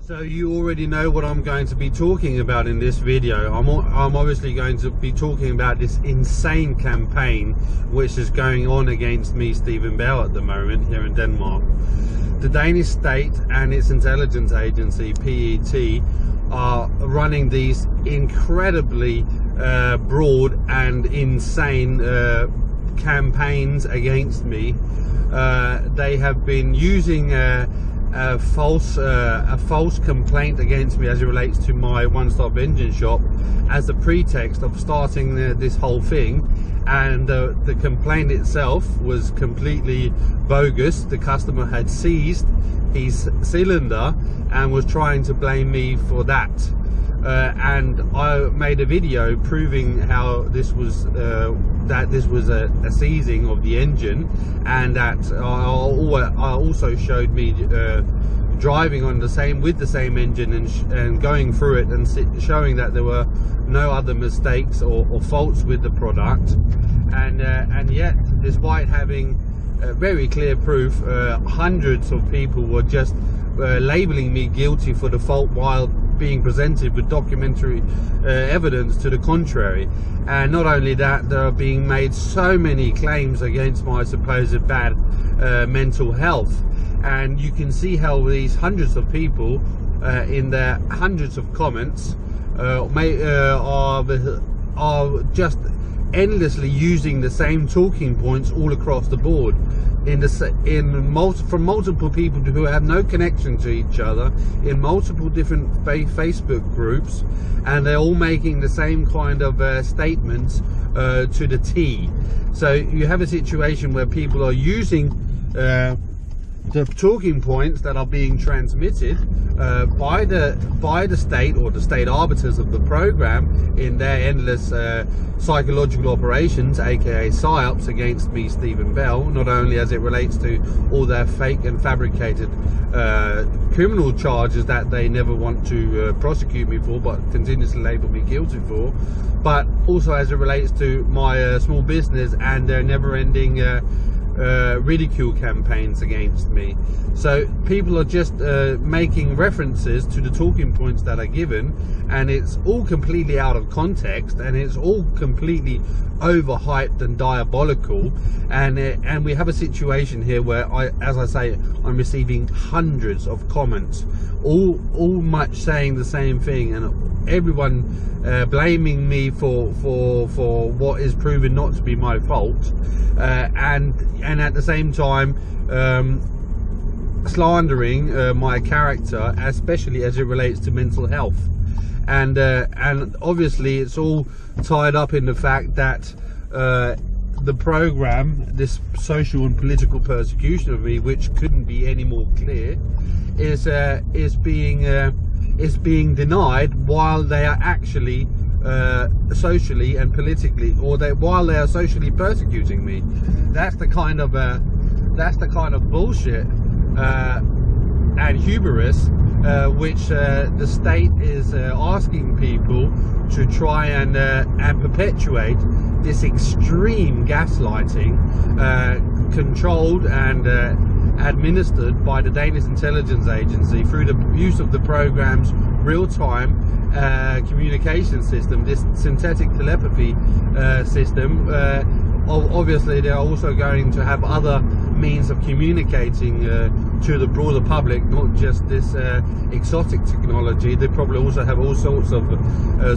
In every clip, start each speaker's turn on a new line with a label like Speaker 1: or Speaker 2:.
Speaker 1: So you already know what I'm going to be talking about in this video. I'm obviously going to be talking about this insane campaign which is going on against me, Stephen Bell, at the moment here in Denmark. The Danish state and its intelligence agency, PET, are running these incredibly broad and insane campaigns against me. They have been using a false complaint against me as it relates to my one-stop engine shop as a pretext of starting this whole thing, and the complaint itself was completely bogus. The customer had seized his cylinder and was trying to blame me for that, and I made a video proving how this was a seizing of the engine, and that I also showed me driving on with the same engine and going through it and showing that there were no other mistakes or faults with the product, and yet, despite having very clear proof, hundreds of people were just labeling me guilty for the fault while being presented with documentary evidence to the contrary. And not only that, there are being made so many claims against my supposed bad mental health, and you can see how these hundreds of people in their hundreds of comments are just endlessly using the same talking points all across the board from multiple people who have no connection to each other in multiple different Facebook groups, and they're all making the same kind of statements to the T. So you have a situation where people are using the talking points that are being transmitted by the state or the state arbiters of the program in their endless psychological operations, aka PSYOPs, against me, Stephen Bell, not only as it relates to all their fake and fabricated criminal charges that they never want to prosecute me for but continuously label me guilty for, but also as it relates to my small business and their never-ending ridicule campaigns against me. So people are just making references to the talking points that are given, and it's all completely out of context, and it's all completely overhyped and diabolical, and we have a situation here where as I say, I'm receiving hundreds of comments, all much saying the same thing, and everyone blaming me for what is proven not to be my fault, and at the same time slandering my character, especially as it relates to mental health, and obviously it's all tied up in the fact that the program, this social and political persecution of me, which couldn't be any more clear, is being denied while they are actually socially and politically, while they are socially persecuting me. That's the kind of bullshit and hubris which the state is asking people to try and perpetuate, this extreme gaslighting controlled and administered by the Danish intelligence agency through the use of the program's real-time communication system, this synthetic telepathy system. Obviously they're also going to have other means of communicating to the broader public, not just this exotic technology. They probably also have all sorts of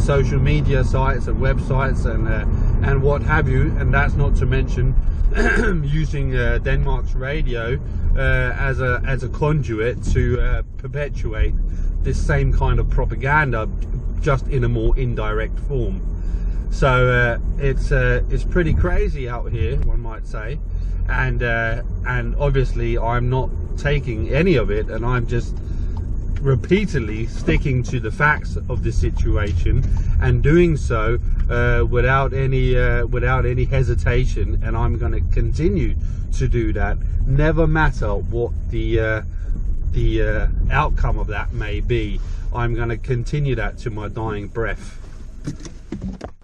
Speaker 1: social media sites and websites and what have you, and that's not to mention using Denmark's radio as a conduit to perpetuate this same kind of propaganda, just in a more indirect form. So it's pretty crazy out here, one might say, and obviously I'm not taking any of it, and I'm just repeatedly sticking to the facts of the situation, and doing so without any hesitation, and I'm going to continue to do that, never matter what the outcome of that may be. I'm going to continue that to my dying breath.